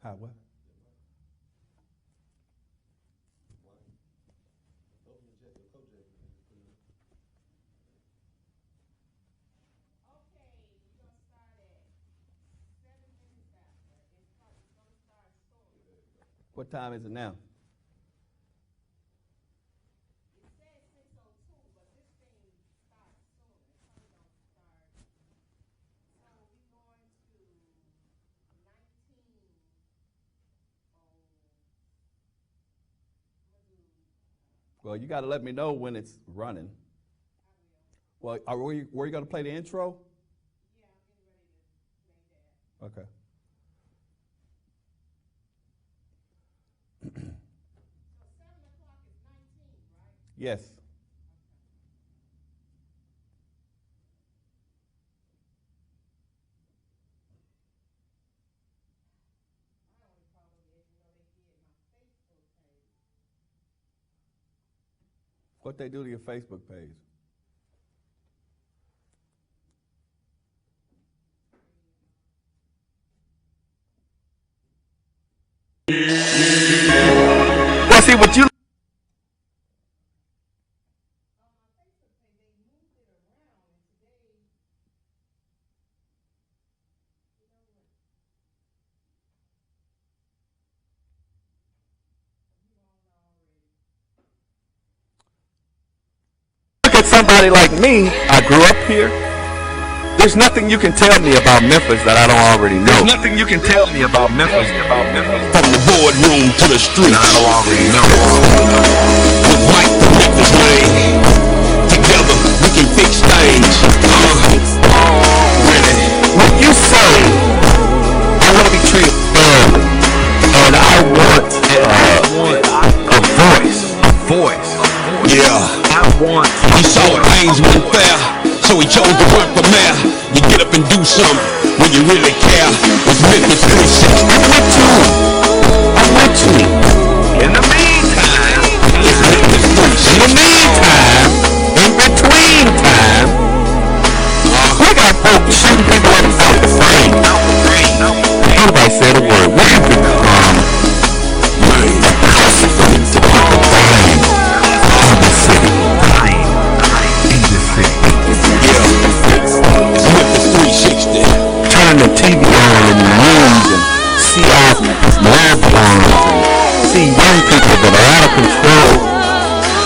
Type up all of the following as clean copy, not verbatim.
How what? What time is it now? Well, you got to let me know when it's running. Well, were you going to play the intro? Yeah, I'm getting ready to make that. Okay. So 7 o'clock is 19, right? Yes. What they do to your Facebook page? Well, see what you. Look at somebody like me. I grew up here. There's nothing you can tell me about Memphis that I don't already know. There's nothing you can tell me about Memphis. From the boardroom to the street, I don't already know. With Mike the Memphis Lane, together we can fix things. Really, when you say I want to be treated fairly, and I want a voice. Yeah, I want. He saw things went fair, so he chose to run for mayor. You get up and do something when you really care. It's Memphis 360. I want to. In the meantime, it's Memphis 360. In the meantime, in between time, we got folks shooting people up out the frame. Nobody said a word. We have become the consequence of the dying in the city. Turn the TV on in the news and see all loved ones and see young people that are out of control.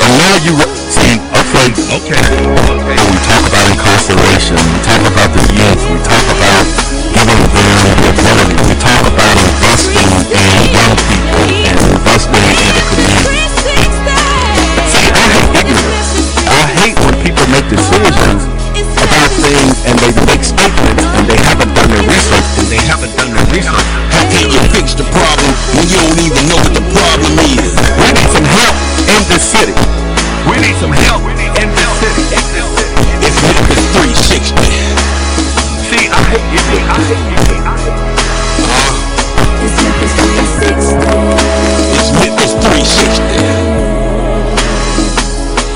And now you see, okay. When we talk about incarceration, we talk about the youth, we talk about giving them the ability, we talk about investing in young people and investing in the community. See, I hate ignorance. I hate when people make decisions about things and they make statements and they haven't done their research. How can you fix the problem when you don't even know what the problem is? We need some help in the city. It's Memphis 360. See, I hate you. It's Memphis 360. It's Memphis 360.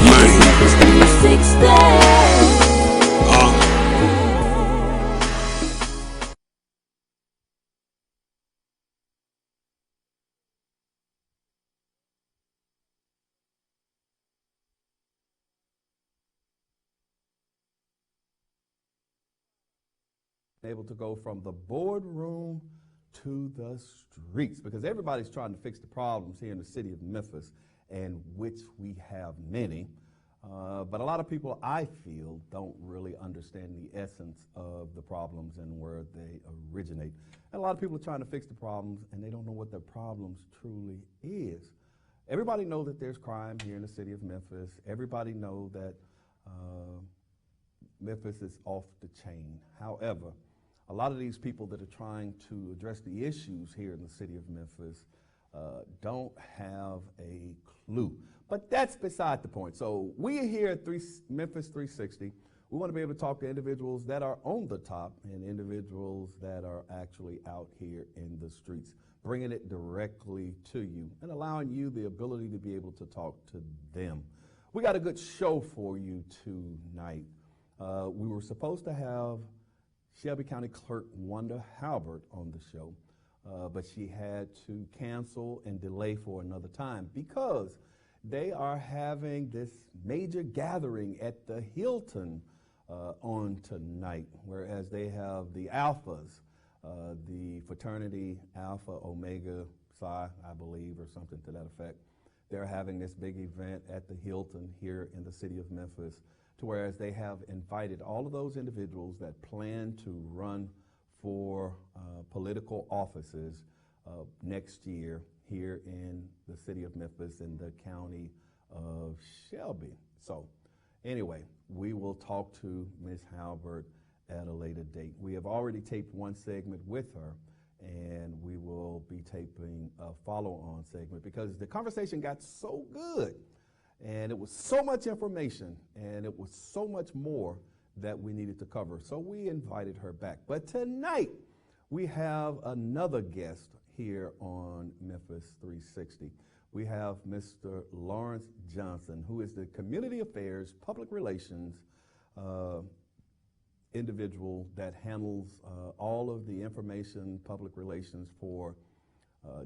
Memphis 360. Able to go from the boardroom to the streets because everybody's trying to fix the problems here in the city of Memphis, and which we have many. But a lot of people, I feel, don't really understand the essence of the problems and where they originate. And a lot of people are trying to fix the problems and they don't know what their problems truly is. Everybody knows that there's crime here in the city of Memphis. Everybody knows that Memphis is off the chain. However, a lot of these people that are trying to address the issues here in the city of Memphis don't have a clue. But that's beside the point. So we are here at Memphis 360. We want to be able to talk to individuals that are on the top and individuals that are actually out here in the streets, bringing it directly to you and allowing you the ability to be able to talk to them. We got a good show for you tonight. We were supposed to have Shelby County Clerk Wanda Halbert on the show, but she had to cancel and delay for another time because they are having this major gathering at the Hilton on tonight, whereas they have the Alphas, the fraternity Alpha Omega Psi, I believe, or something to that effect. They're having this big event at the Hilton here in the city of Memphis, to whereas they have invited all of those individuals that plan to run for political offices next year here in the city of Memphis in the county of Shelby. So anyway, we will talk to Ms. Halbert at a later date. We have already taped one segment with her, and we will be taping a follow-on segment because the conversation got so good, and it was so much information, and it was so much more that we needed to cover. So we invited her back. But tonight, we have another guest here on Memphis 360. We have Mr. Lawrence Johnson, who is the Community Affairs, Public Relations individual that handles all of the information, public relations for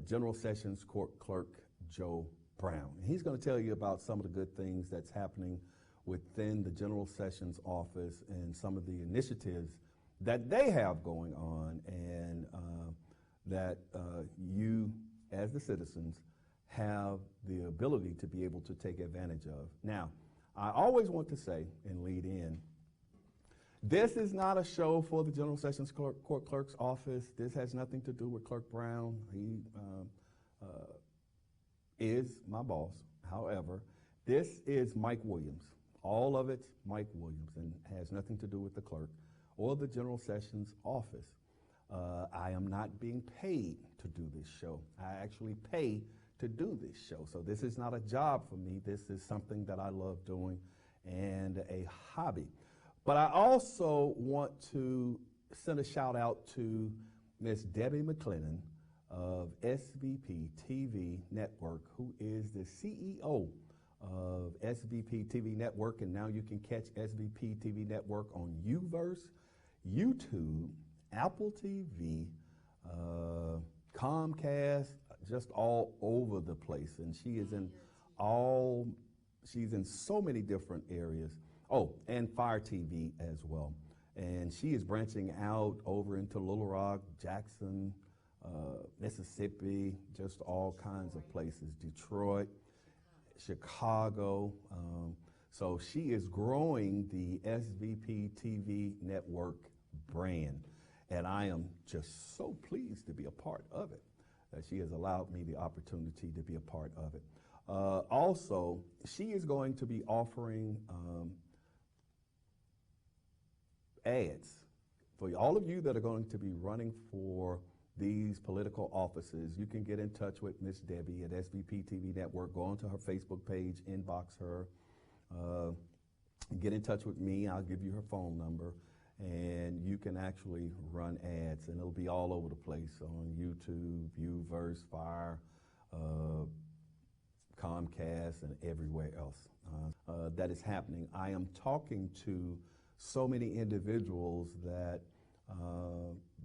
General Sessions Court Clerk Joe Brown. And he's going to tell you about some of the good things that's happening within the General Sessions office and some of the initiatives that they have going on, and that you, as the citizens, have the ability to be able to take advantage of. Now, I always want to say and lead in, this is not a show for the General Sessions Court Clerk's office. This has nothing to do with Clerk Brown. He is my boss. However, this is Mike Williams. All of it's Mike Williams and has nothing to do with the clerk or the General Sessions office. I am not being paid to do this show. I actually pay to do this show. So this is not a job for me. This is something that I love doing and a hobby. But I also want to send a shout out to Miss Debbie McClennan of SVP TV Network, who is the CEO of SVP TV Network, and now you can catch SVP TV Network on Uverse, YouTube, Apple TV, Comcast, just all over the place. And she is in she's in so many different areas. Oh, and Fire TV as well. And she is branching out over into Little Rock, Jackson, Mississippi, just all kinds of places, Detroit, Chicago. So she is growing the SVP TV Network brand. And I am just so pleased to be a part of it, that she has allowed me the opportunity to be a part of it. Also, she is going to be offering ads for all of you that are going to be running for these political offices. You can get in touch with Miss Debbie at SVP TV Network. Go onto her Facebook page, inbox her, get in touch with me. I'll give you her phone number, and you can actually run ads, and it'll be all over the place on YouTube, Uverse, Fire, Comcast, and everywhere else that is happening. I am talking to so many individuals that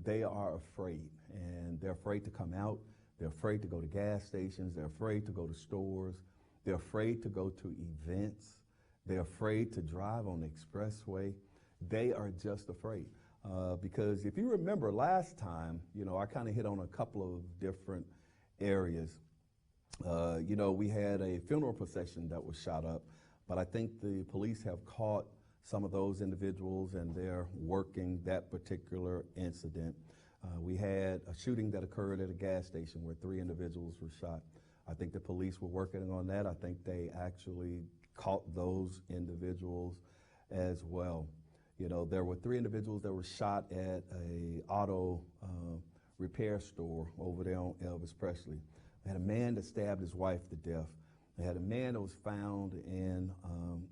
they are afraid, and they're afraid to come out. They're afraid to go to gas stations. They're afraid to go to stores. They're afraid to go to events. They're afraid to drive on the expressway. They are just afraid. Because if you remember last time, I kind of hit on a couple of different areas. We had a funeral procession that was shot up, but I think the police have caught some of those individuals, and they're working that particular incident. We had a shooting that occurred at a gas station where 3 individuals were shot. I think the police were working on that. I think they actually caught those individuals as well. There were 3 individuals that were shot at a auto repair store over there on Elvis Presley. We had a man that stabbed his wife to death. They had a man that was found in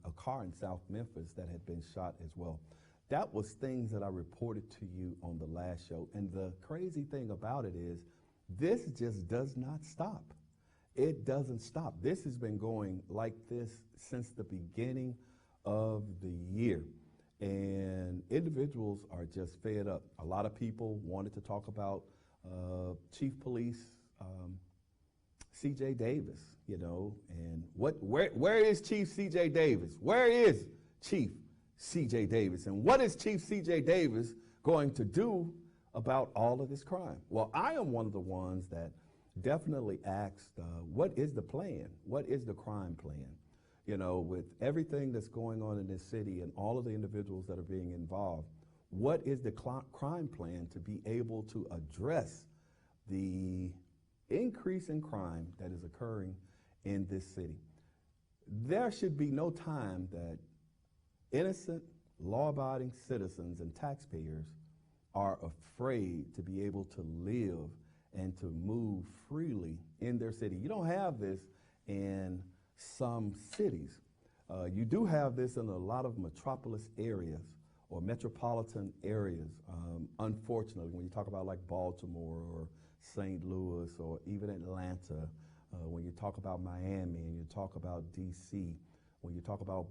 a car in South Memphis that had been shot as well. That was things that I reported to you on the last show. And the crazy thing about it is, this just does not stop. It doesn't stop. This has been going like this since the beginning of the year. And individuals are just fed up. A lot of people wanted to talk about Chief Police C.J. Davis, you know, and where is Chief C.J. Davis? Where is Chief C.J. Davis? And what is Chief C.J. Davis going to do about all of this crime? Well, I am one of the ones that definitely asked, what is the plan? What is the crime plan? You know, with everything that's going on in this city and all of the individuals that are being involved, what is the crime plan to be able to address the increase in crime that is occurring in this city? There should be no time that innocent, law-abiding citizens and taxpayers are afraid to be able to live and to move freely in their city. You don't have this in some cities. You do have this in a lot of metropolis areas or metropolitan areas. Unfortunately, when you talk about like Baltimore or St. Louis or even Atlanta, when you talk about Miami and you talk about DC, when you talk about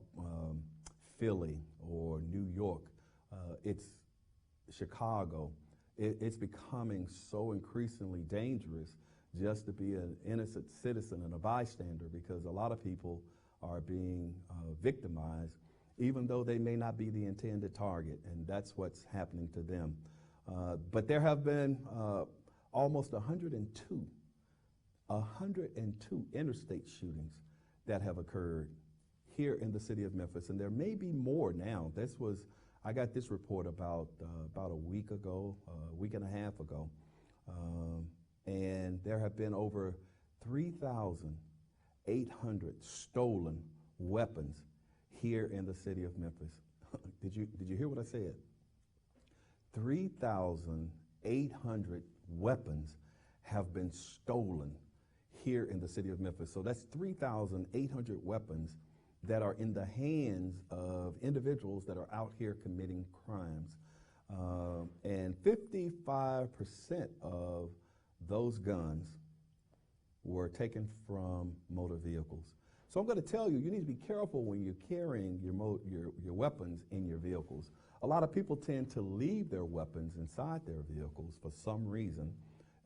Philly or New York, it's Chicago, it's becoming so increasingly dangerous just to be an innocent citizen and a bystander, because a lot of people are being victimized, even though they may not be the intended target, and that's what's happening to them. But there have been almost 102 interstate shootings that have occurred here in the city of Memphis, and there may be more now. I got this report about a week ago, a week and a half ago, and there have been over 3,800 stolen weapons here in the city of Memphis. Did you hear what I said? 3,800 weapons have been stolen here in the city of Memphis. So that's 3,800 weapons that are in the hands of individuals that are out here committing crimes. And 55% of those guns were taken from motor vehicles. So I'm going to tell you, you need to be careful when you're carrying your weapons in your vehicles. A lot of people tend to leave their weapons inside their vehicles for some reason,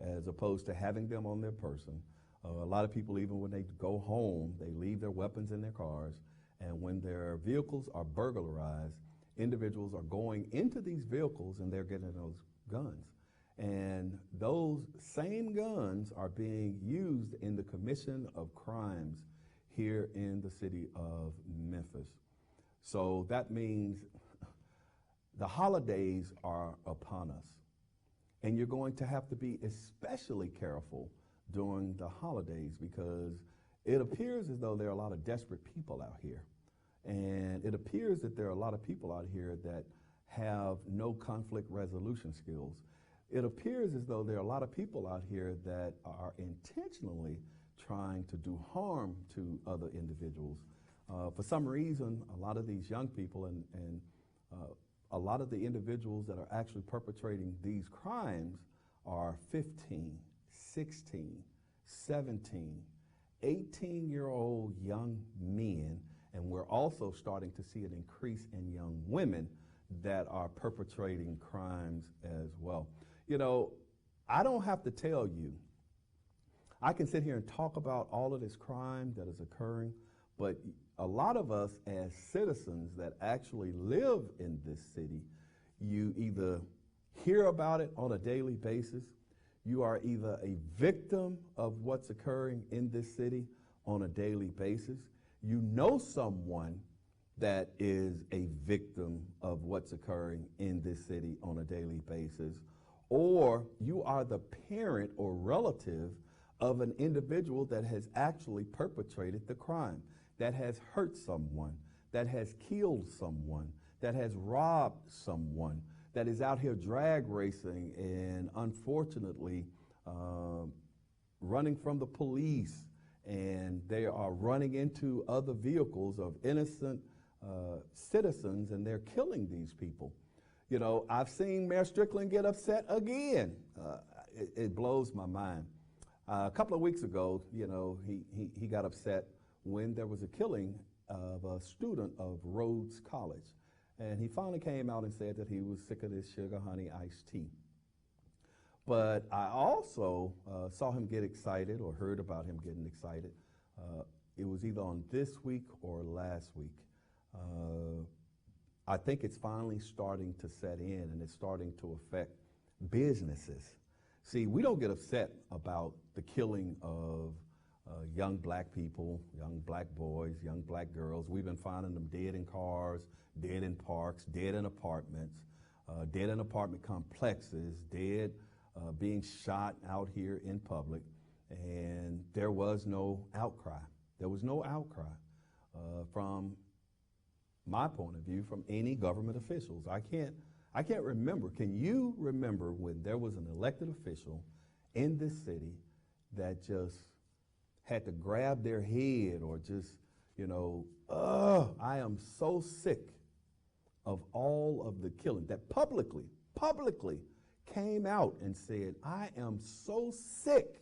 as opposed to having them on their person. A lot of people, even when they go home, they leave their weapons in their cars, and when their vehicles are burglarized, individuals are going into these vehicles and they're getting those guns. And those same guns are being used in the commission of crimes here in the city of Memphis. So that means the holidays are upon us, and you're going to have to be especially careful during the holidays, because it appears as though there are a lot of desperate people out here. And it appears that there are a lot of people out here that have no conflict resolution skills. It appears as though there are a lot of people out here that are intentionally trying to do harm to other individuals. For some reason, a lot of these young people and a lot of the individuals that are actually perpetrating these crimes are 15, 16, 17, 18-year-old young men, and we're also starting to see an increase in young women that are perpetrating crimes as well. You know, I don't have to tell you, I can sit here and talk about all of this crime that is occurring, but a lot of us as citizens that actually live in this city, you either hear about it on a daily basis, you are either a victim of what's occurring in this city on a daily basis, you know someone that is a victim of what's occurring in this city on a daily basis, or you are the parent or relative of an individual that has actually perpetrated the crime, that has hurt someone, that has killed someone, that has robbed someone, that is out here drag racing and unfortunately running from the police, and they are running into other vehicles of innocent citizens, and they're killing these people. You know, I've seen Mayor Strickland get upset again. It blows my mind. A couple of weeks ago, you know, he got upset when there was a killing of a student of Rhodes College. And he finally came out and said that he was sick of this sugar honey iced tea. But I also saw him get excited or heard about him getting excited. It was either on this week or last week. I think it's finally starting to set in, and it's starting to affect businesses. See, we don't get upset about the killing of young black people, young black boys, young black girls. We've been finding them dead in cars, dead in parks, dead in apartments, dead in apartment complexes, dead being shot out here in public. And there was no outcry. There was no outcry from my point of view, from any government officials. I can't remember. Can you remember when there was an elected official in this city that just had to grab their head or just, I am so sick of all of the killing, that publicly came out and said, I am so sick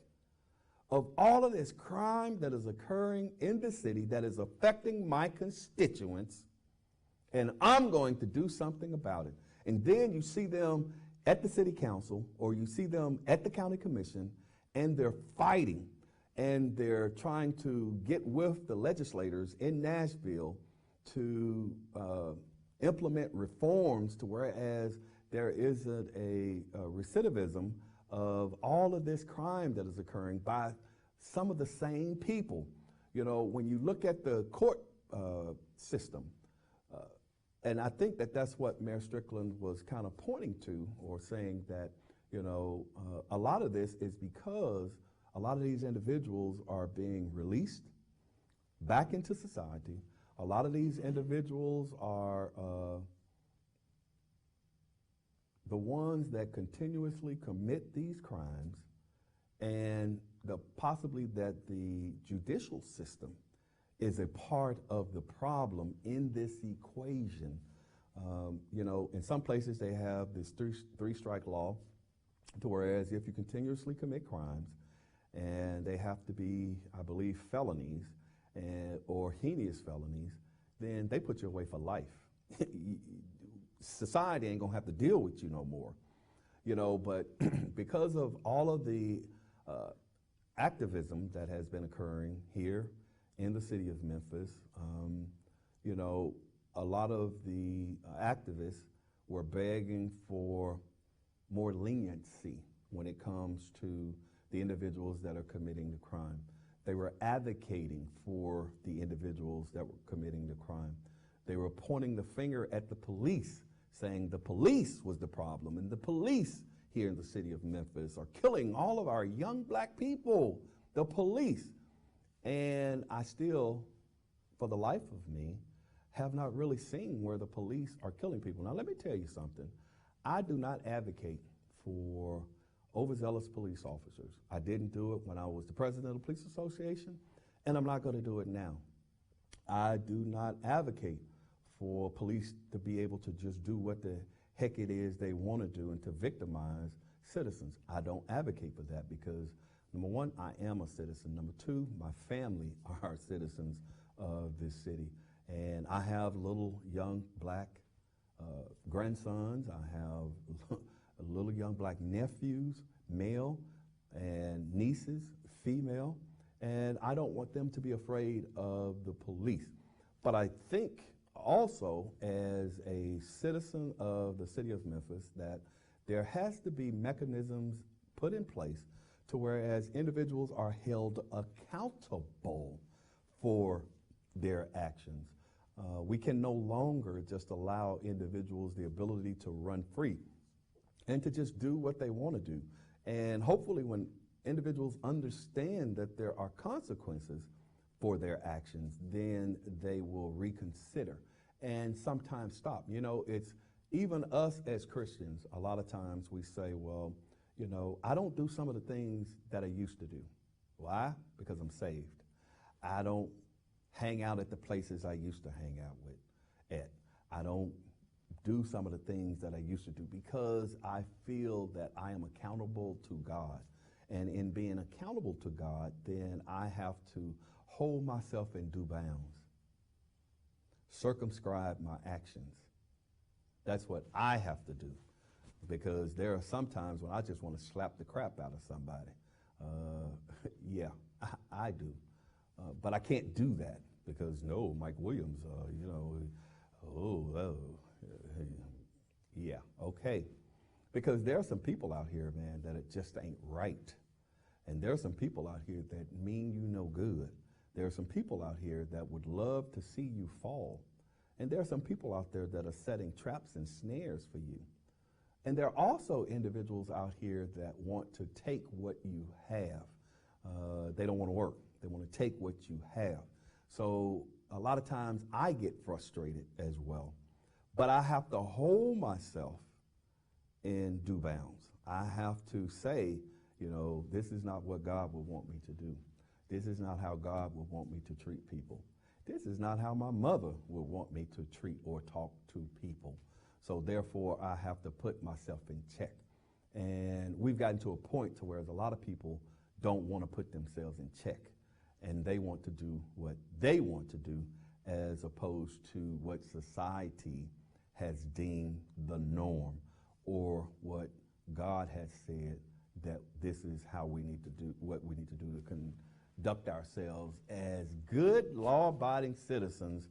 of all of this crime that is occurring in the city that is affecting my constituents, and I'm going to do something about it. And then you see them at the city council or you see them at the county commission, and they're fighting and they're trying to get with the legislators in Nashville to implement reforms to whereas there isn't a recidivism of all of this crime that is occurring by some of the same people. When you look at the court system, and I think that that's what Mayor Strickland was kind of pointing to, or saying that, a lot of this is because a lot of these individuals are being released back into society. A lot of these individuals are the ones that continuously commit these crimes, and possibly that the judicial system is a part of the problem in this equation. In some places they have this three-strike law, to whereas if you continuously commit crimes, and they have to be, I believe, felonies or heinous felonies, then they put you away for life. Society ain't gonna have to deal with you no more. But because of all of the activism that has been occurring here in the city of Memphis, a lot of the activists were begging for more leniency when it comes to the individuals that are committing the crime. They were advocating for the individuals that were committing the crime. They were pointing the finger at the police, saying the police was the problem, and the police here in the city of Memphis are killing all of our young black people, the police. And I still, for the life of me, have not really seen where the police are killing people. Now let me tell you something. I do not advocate for overzealous police officers. I didn't do it when I was the president of the Police Association, and I'm not going to do it now. I do not advocate for police to be able to just do what the heck it is they want to do and to victimize citizens. I don't advocate for that because, number one, I am a citizen. Number two, my family are citizens of this city. And I have little young black grandsons. I have little young black nephews, male, and nieces, female. And I don't want them to be afraid of the police. But I think also, as a citizen of the city of Memphis, that there has to be mechanisms put in place to whereas individuals are held accountable for their actions. We can no longer just allow individuals the ability to run free and to just do what they want to do. And hopefully when individuals understand that there are consequences for their actions, then they will reconsider and sometimes stop. It's even us as Christians, a lot of times we say, well, I don't do some of the things that I used to do. Why? Because I'm saved. I don't hang out at the places I used to hang out at. I don't do some of the things that I used to do because I feel that I am accountable to God. And in being accountable to God, then I have to hold myself in due bounds, circumscribe my actions. That's what I have to do. because there are some times when I just want to slap the crap out of somebody. Yeah, I do. But I can't do that because, no, Mike Williams, yeah, okay. Because there are some people out here, man, that it just ain't right. And there are some people out here that mean you no good. There are some people out here that would love to see you fall. And there are some people out there that are setting traps and snares for you. And there are also individuals out here that want to take what you have. They don't want to work. They want to take what you have. So a lot of times I get frustrated as well. But I have to hold myself in due bounds. I have to say, this is not what God would want me to do. This is not how God would want me to treat people. This is not how my mother would want me to treat or talk to people. So therefore, I have to put myself in check. And we've gotten to a point to where a lot of people don't want to put themselves in check. And they want to do what they want to do as opposed to what society has deemed the norm or what God has said that this is how we need to do, what we need to do to conduct ourselves as good law-abiding citizens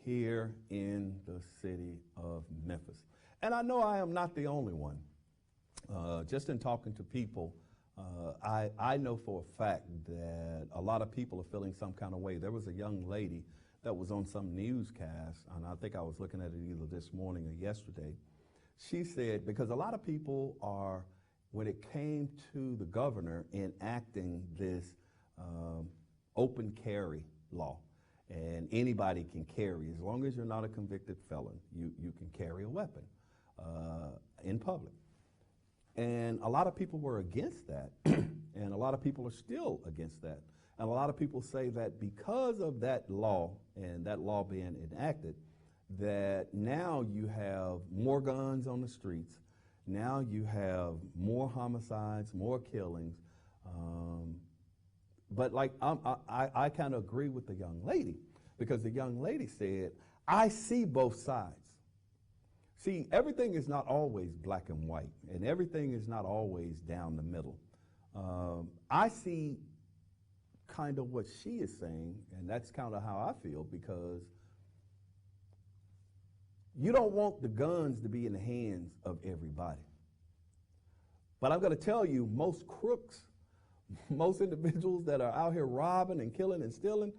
here in the city of Memphis. And I know I am not the only one. Just in talking to people, I know for a fact that a lot of people are feeling some kind of way. There was a young lady that was on some newscast, and I think I was looking at it either this morning or yesterday. She said, because a lot of people are, when it came to the governor enacting this open carry law, and anybody can carry, as long as you're not a convicted felon, you can carry a weapon in public. And a lot of people were against that, and a lot of people are still against that. And a lot of people say that because of that law and that law being enacted, that now you have more guns on the streets, now you have more homicides, more killings. But like I kind of agree with the young lady, because the young lady said, I see both sides. See, everything is not always black and white, and everything is not always down the middle. I see kind of what she is saying, and that's kind of how I feel, because you don't want the guns to be in the hands of everybody. But I'm going to tell you, most crooks, most individuals that are out here robbing and killing and stealing,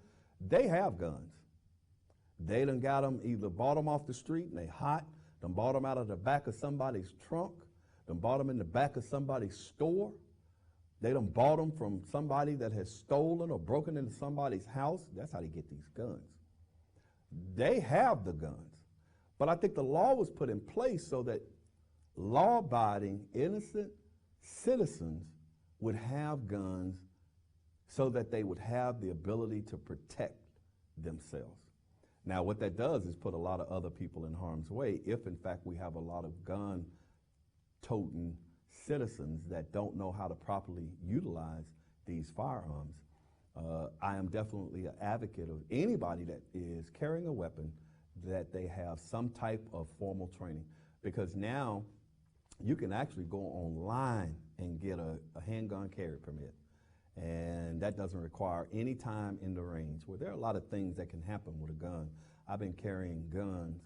they have guns. They done got them, either bought them off the street and they hot, done bought them out of the back of somebody's trunk, done bought them in the back of somebody's store. They done bought them from somebody that has stolen or broken into somebody's house. That's how they get these guns. They have the guns. But I think the law was put in place so that law-abiding, innocent citizens would have guns so that they would have the ability to protect themselves. Now, what that does is put a lot of other people in harm's way if, in fact, we have a lot of gun-toting citizens that don't know how to properly utilize these firearms. I am definitely an advocate of anybody that is carrying a weapon that they have some type of formal training, because now you can actually go online and get a handgun carry permit, and that doesn't require any time in the range. Well, there are a lot of things that can happen with a gun. I've been carrying guns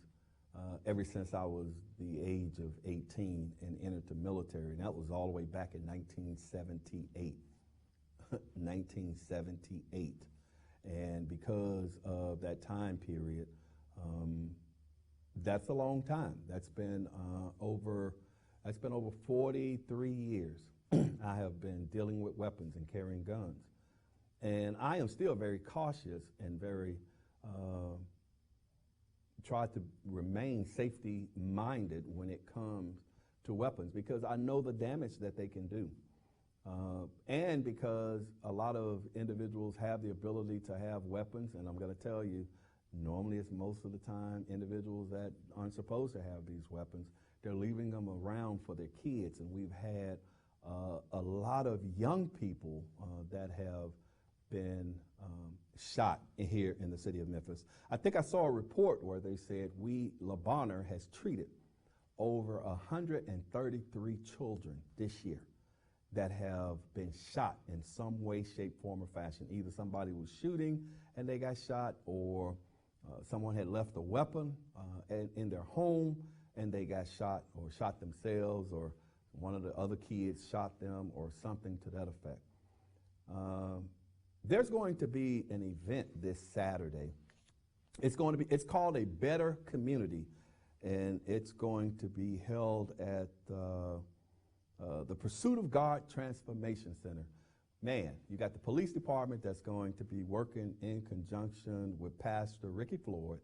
ever since I was the age of 18 and entered the military, and that was all the way back in 1978. 1978. And because of that time period, that's a long time. That's been over 43 years. I have been dealing with weapons and carrying guns. And I am still very cautious and very try to remain safety-minded when it comes to weapons, because I know the damage that they can do. And because a lot of individuals have the ability to have weapons, and I'm going to tell you, normally it's most of the time individuals that aren't supposed to have these weapons. They're leaving them around for their kids, and we've had a lot of young people that have been shot here in the city of Memphis. I think I saw a report where they said La Bonheur has treated over 133 children this year that have been shot in some way, shape, form, or fashion. Either somebody was shooting and they got shot, or someone had left a weapon in their home and they got shot, or shot themselves, or one of the other kids shot them, or something to that effect. There's going to be an event this Saturday. It's called A Better Community, and it's going to be held at the Pursuit of God Transformation Center. Man, you got the police department that's going to be working in conjunction with Pastor Ricky Floyd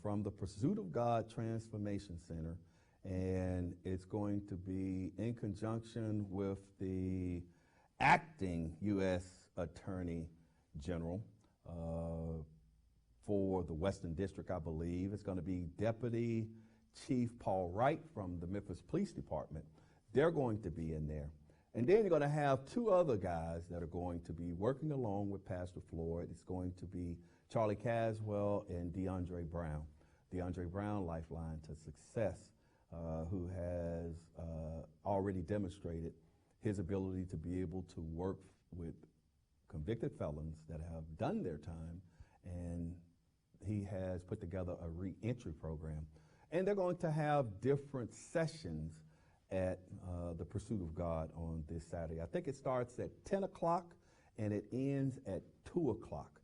from the Pursuit of God Transformation Center, and it's going to be in conjunction with the acting U.S. Attorney General for the Western District, I believe. It's going to be Deputy Chief Paul Wright from the Memphis Police Department. They're going to be in there. And then you're going to have two other guys that are going to be working along with Pastor Floyd. It's going to be Charlie Caswell and DeAndre Brown. DeAndre Brown, Lifeline to Success, who has already demonstrated his ability to be able to work with convicted felons that have done their time, and he has put together a re-entry program. And they're going to have different sessions at the Pursuit of God on this Saturday. I think it starts at 10 o'clock and it ends at 2 o'clock.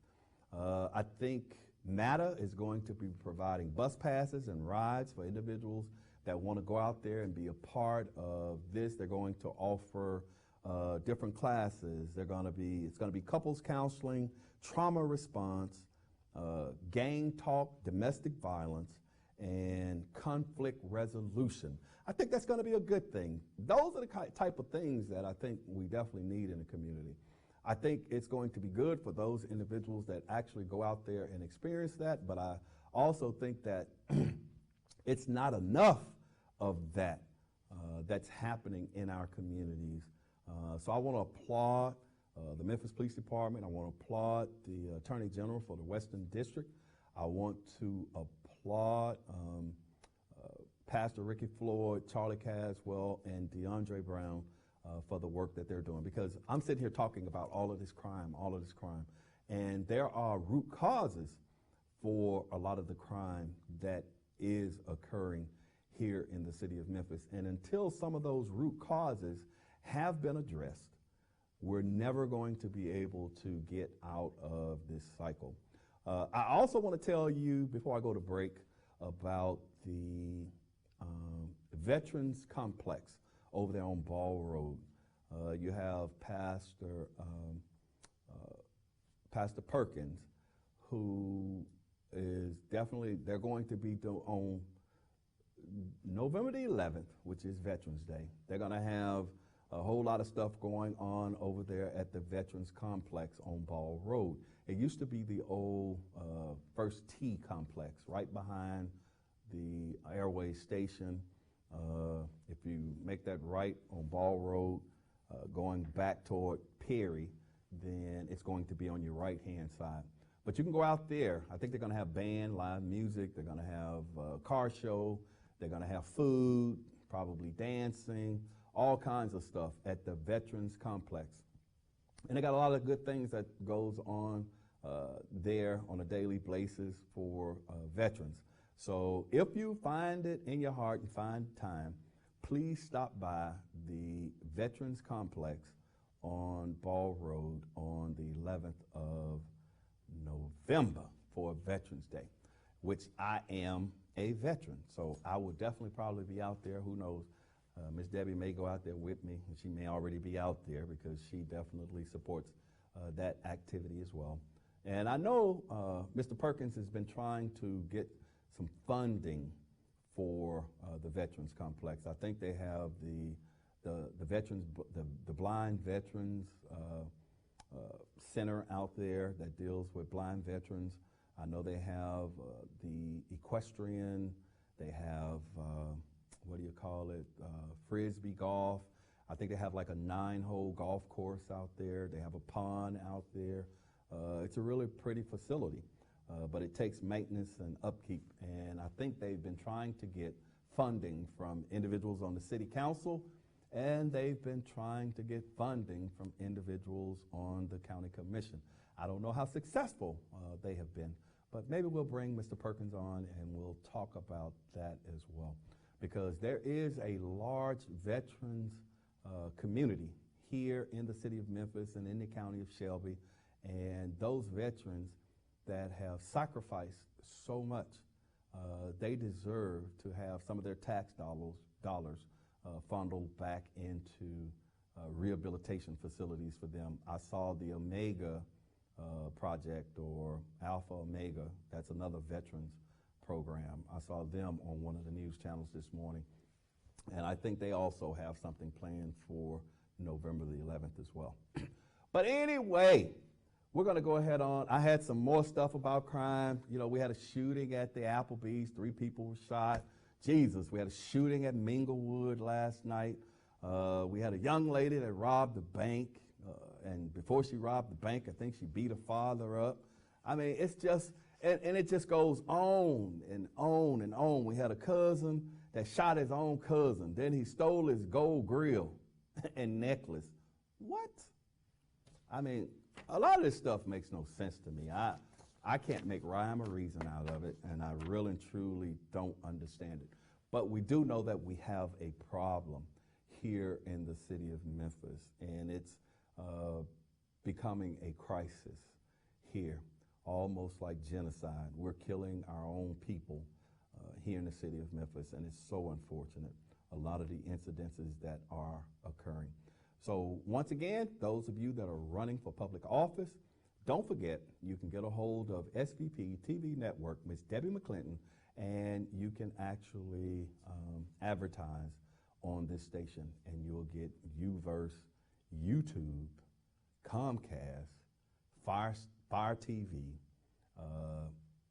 I think MATA is going to be providing bus passes and rides for individuals that want to go out there and be a part of this. They're going to offer different classes. It's going to be couples counseling, trauma response, gang talk, domestic violence, and conflict resolution. I think that's going to be a good thing. Those are the type of things that I think we definitely need in the community. I think it's going to be good for those individuals that actually go out there and experience that, but I also think that it's not enough of that that's happening in our communities. So I want to applaud the Memphis Police Department. I want to applaud the Attorney General for the Western District. I want to applaud Pastor Ricky Floyd, Charlie Caswell, and DeAndre Brown for the work that they're doing. Because I'm sitting here talking about all of this crime, and there are root causes for a lot of the crime that is occurring here in the city of Memphis. And until some of those root causes have been addressed, we're never going to be able to get out of this cycle. I also want to tell you, before I go to break, about the Veterans Complex over there on Ball Road. You have Pastor Perkins, who is definitely, they're going to be on November the 11th, which is Veterans Day. They're going to have a whole lot of stuff going on over there at the Veterans Complex on Ball Road. It used to be the old First T complex right behind the Airway Station. If you make that right on Ball Road, going back toward Perry, then it's going to be on your right-hand side. But you can go out there. I think they're going to have band, live music. They're going to have a car show. They're going to have food, probably dancing, all kinds of stuff at the Veterans Complex. And they got a lot of good things that goes on there on a daily basis for veterans. So if you find it in your heart and find time, please stop by the Veterans Complex on Ball Road on the 11th of November for Veterans Day, which I am a veteran. So I will definitely probably be out there. Who knows? Miss Debbie may go out there with me, and she may already be out there because she definitely supports that activity as well. And I know Mr. Perkins has been trying to get some funding for the Veterans Complex. I think they have the Blind Veterans Center out there that deals with blind veterans. I know they have the equestrian, they have Frisbee golf. I think they have like a 9-hole golf course out there. They have a pond out there. It's a really pretty facility, but it takes maintenance and upkeep. And I think they've been trying to get funding from individuals on the city council, and they've been trying to get funding from individuals on the county commission. I don't know how successful they have been, but maybe we'll bring Mr. Perkins on and we'll talk about that as well, because there is a large veterans community here in the city of Memphis and in the county of Shelby, and those veterans that have sacrificed so much, they deserve to have some of their tax dollars funneled back into rehabilitation facilities for them. I saw the Omega project, or Alpha Omega, that's another veterans program. I saw them on one of the news channels this morning, and I think they also have something planned for November the 11th as well. But anyway, we're gonna go ahead on. I had some more stuff about crime. You know, we had a shooting at the Applebee's, 3 people were shot. Jesus, we had a shooting at Minglewood last night. We had a young lady that robbed the bank, and before she robbed the bank, I think she beat her father up. I mean, it's just, and it just goes on and on and on. We had a cousin that shot his own cousin. Then he stole his gold grill and necklace. What? I mean, a lot of this stuff makes no sense to me. I can't make rhyme or reason out of it, and I really and truly don't understand it. But we do know that we have a problem here in the city of Memphis, and it's becoming a crisis here, almost like genocide. We're killing our own people here in the city of Memphis, and it's so unfortunate, a lot of the incidences that are occurring. So once again, those of you that are running for public office, don't forget, you can get a hold of SVP TV Network, Ms. Debbie McClinton, and you can actually advertise on this station, and you'll get Uverse, YouTube, Comcast, Fire TV,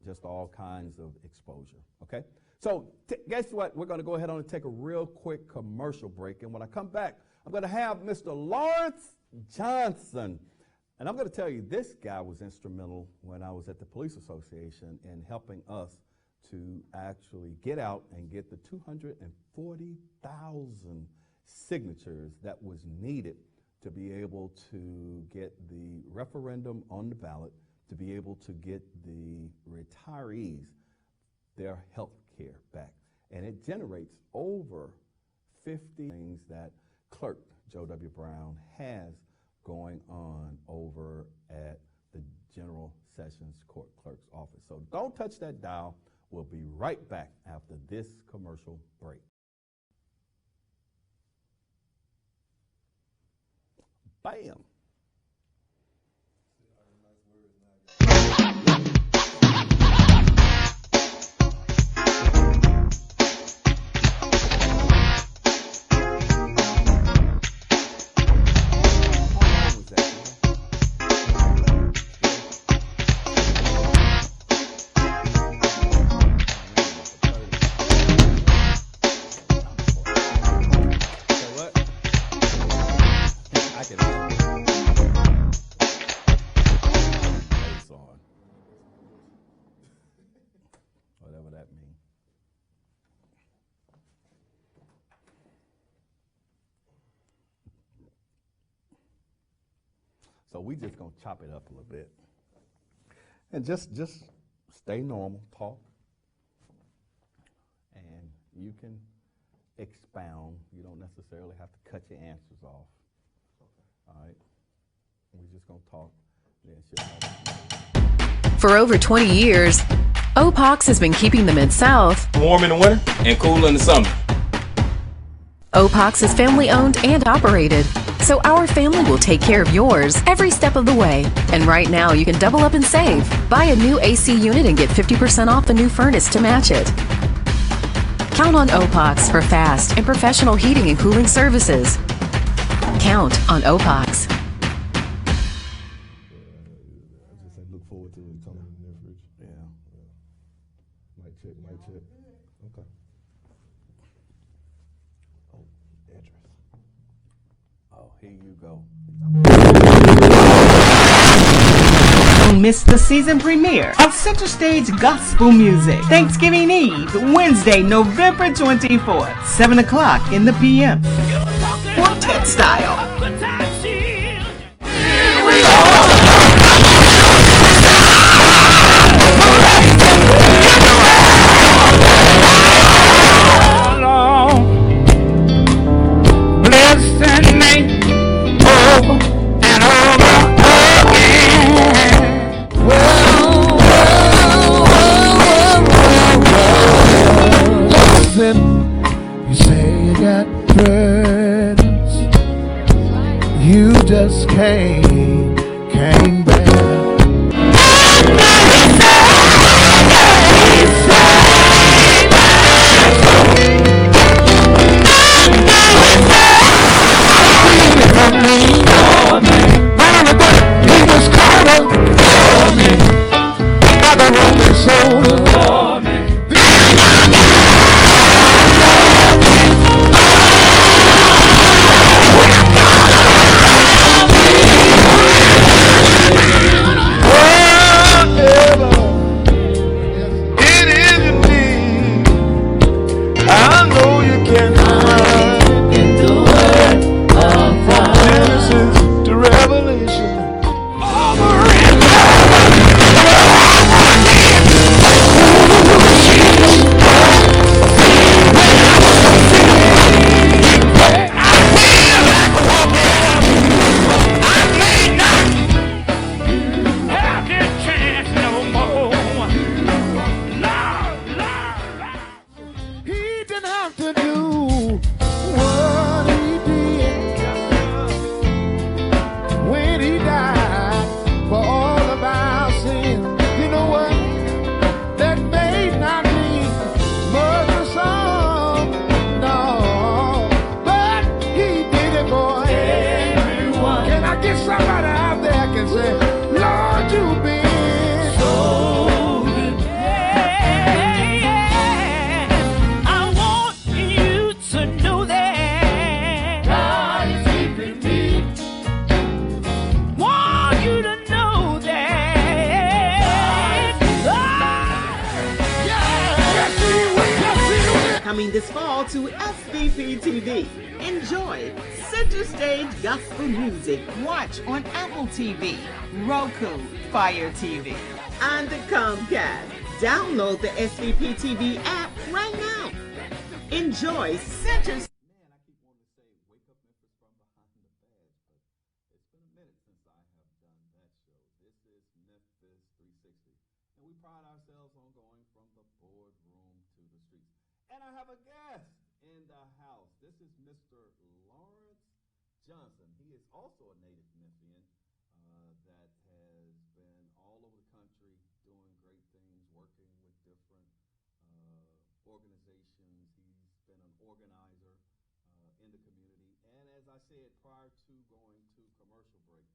just all kinds of exposure, okay? So guess what? We're gonna go ahead and take a real quick commercial break, and when I come back, I'm gonna have Mr. Lawrence Johnson. And I'm gonna tell you, this guy was instrumental when I was at the Police Association in helping us to actually get out and get the 240,000 signatures that was needed to be able to get the referendum on the ballot, to be able to get the retirees their health care back. And it generates over 50 things that Clerk Joe W. Brown has going on over at the General Sessions Court Clerk's office. So don't touch that dial. We'll be right back after this commercial break. Bam. Whatever that means. So we just gonna chop it up a little bit. And just stay normal, talk. And you can expound. You don't necessarily have to cut your answers off. Okay. All right? We're just gonna talk. For over 20 years, OPOX has been keeping the Mid-South warm in the winter and cool in the summer. OPOX is family owned and operated, so our family will take care of yours every step of the way. And right now you can double up and save. Buy a new AC unit and get 50% off the new furnace to match it. Count on OPOX for fast and professional heating and cooling services. Count on OPOX. Okay. Oh, address. Oh, here you go. Don't miss the season premiere of Center Stage Gospel Music, Thanksgiving Eve, Wednesday, November 24th, 7 o'clock in the p.m. Quartet style. You say you got burdens, you just came back. He was caught up by the Roman soldier. Coming this fall to SVP TV. Enjoy Center Stage Gospel Music. Watch on Apple TV, Roku, Fire TV, and the Comcast. Download the SVP TV app right now. Enjoy Center Stage. Man, I keep wanting to say, wake up Memphis from behind the badge, but it's been a minute since I have done that show. This is Memphis 360, and we pride ourselves on going from the boardroom to the streets. And I have a guest in the house. This is Mr. Lawrence Johnson. He is also a native Memphian that has been all over the country doing great things, working with different organizations. He's been an organizer in the community. And as I said prior to going to commercial break,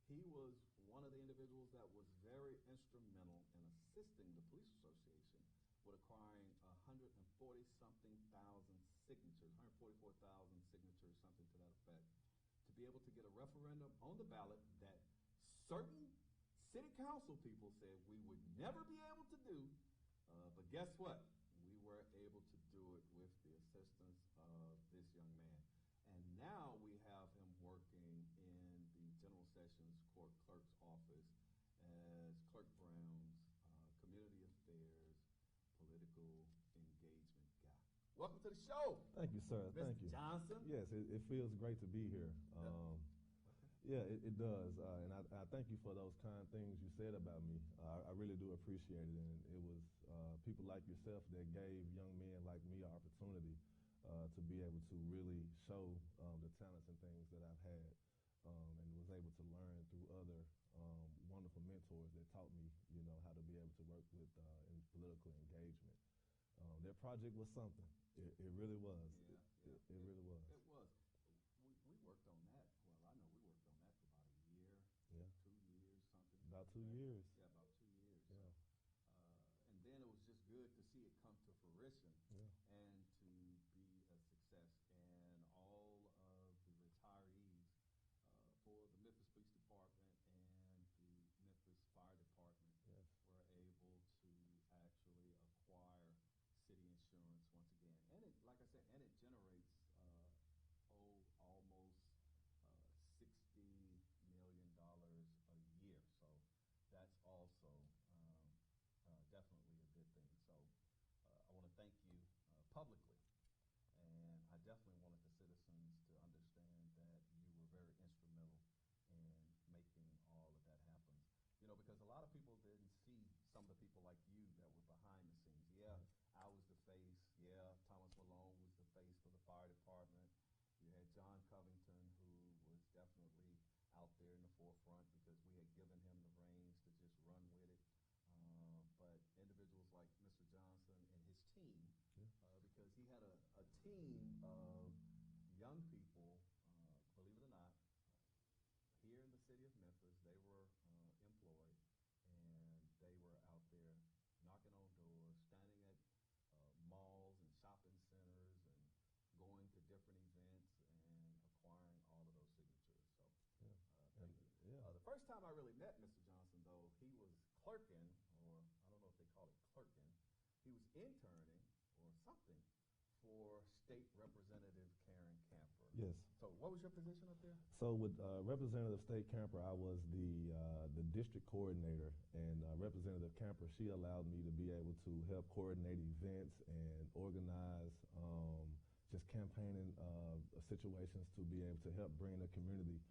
he was one of the individuals that was very instrumental in assisting the Police Association with acquiring 140-something thousand signatures, 144,000 signatures, something to that effect, to be able to get a referendum on the ballot that certain city council people said we would never be able to do. But guess what? We were able to do it with the assistance of this young man. And now we have him working in the General Sessions Court Clerk's office as Clerk Brown's Community Affairs Political Engagement guy. Welcome to the show. Thank you, sir. Mr. Thank you. Johnson. Yes, it feels great to be here. Yeah, it does. And I thank you for those kind things you said about me. I really do appreciate it. And it was people like yourself that gave young men like me an opportunity to be able to really show the talents and things that I've had, and was able to learn through other wonderful mentors that taught me, how to be able to work with in political engagement. Their project was something. It really was. Yeah, It really was. It was. We worked on that. Well, I know we worked on that for about a year, Yeah. 2 years, something. About 2 years. Yeah, about 2 years. Yeah. And then it was just good to see it come to fruition, Yeah. and to be a success. And all of the retirees for the Memphis Police Department and the Memphis Fire Department publicly. And I definitely wanted the citizens to understand that you were very instrumental in making all of that happen. You know, because a lot of people didn't see some of the people like you that were behind the scenes. Yeah, I was the face. Yeah, Thomas Malone was the face for the fire department. You had John Covington, who was definitely out there in the forefront because we had given him the reins to just run with it. But individuals like Mr. Johnson and his team, because he had a team of young people, believe it or not, here in the city of Memphis. They were employed, and they were out there knocking on doors, standing at malls and shopping centers, and going to different events and acquiring all of those signatures. So, thank you. The first time I really met Mr. Johnson, though, he was clerking, or I don't know if they call it clerking. He was interning or something for State Representative Karen Camper. Yes. So what was your position up there? So with Representative State Camper, I was the district coordinator, and Representative Camper, she allowed me to be able to help coordinate events and organize just campaigning situations to be able to help bring the community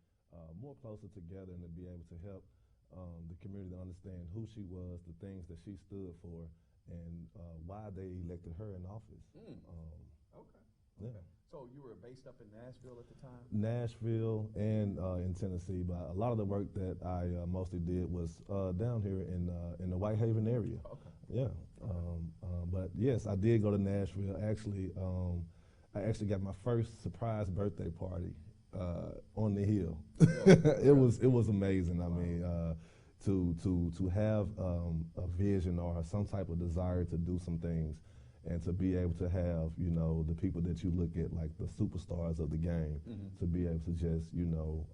more closer together and to be able to help the community to understand who she was, the things that she stood for, and why they elected her in office. Okay. Yeah. So you were based up in Nashville at the time? Nashville and in Tennessee, but a lot of the work that I mostly did was down here in the Whitehaven area. Okay. Yeah. But yes, I did go to Nashville. Actually, I actually got my first surprise birthday party on the Hill. It was amazing. I mean, to have a vision or some type of desire to do some things, and to be able to have, you know, the people that you look at like the superstars of the game, to be able to just, you know,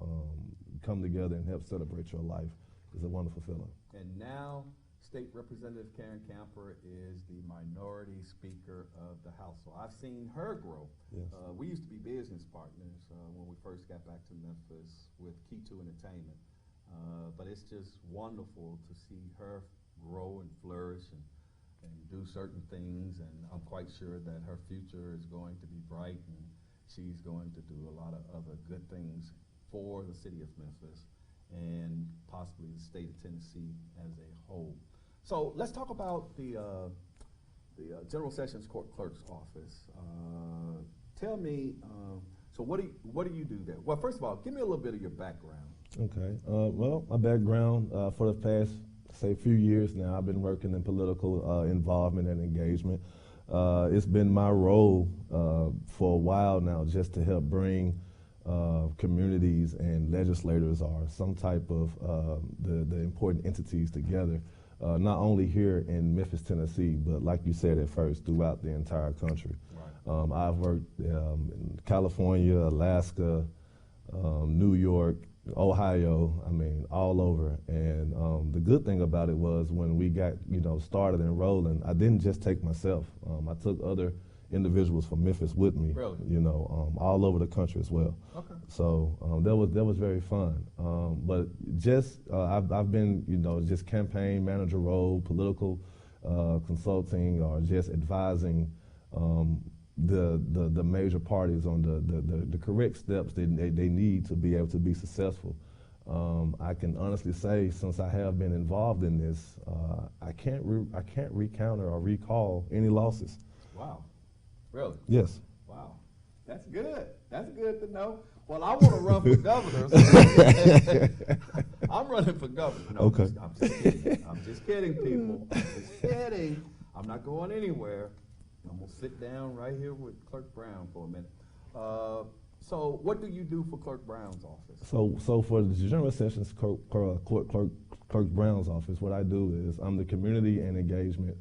come together and help celebrate your life is a wonderful feeling. And now State Representative Karen Camper is the minority speaker of the House. So I've seen her grow. Yes. We used to be business partners when we first got back to Memphis with Key 2 Entertainment. But it's just wonderful to see her grow and flourish and do certain things, and I'm quite sure that her future is going to be bright, and she's going to do a lot of other good things for the city of Memphis and possibly the state of Tennessee as a whole. So let's talk about the General Sessions Court Clerk's office. Tell me, so what do you do there? Well, first of all, give me a little bit of your background. Okay. Well, my background for the past, say, few years now, I've been working in political involvement and engagement. It's been my role for a while now just to help bring communities and legislators or some type of the important entities together, not only here in Memphis, Tennessee, but like you said at first, throughout the entire country. Right. I've worked in California, Alaska, New York, Ohio, I mean, all over. And the good thing about it was when we got, you know, started and rolling, I didn't just take myself. I took other individuals from Memphis with me, really? You know, all over the country as well. Okay. So that was very fun. But just, I've been, you know, just campaign manager role, political consulting, or just advising the major parties on the correct steps they need to be able to be successful. I can honestly say, since I have been involved in this, I can't recount or recall any losses. Wow. Really? Yes. Wow. That's good. That's good to know. Well, I want to run for governor. I'm running for governor. No, okay. I'm just kidding. I'm just kidding, people. I'm just kidding. I'm not going anywhere. I'm going to sit down right here with Clerk Brown for a minute. So what do you do for Clerk Brown's office? So for the General Sessions Clerk Brown's office, what I do is I'm the community and engagement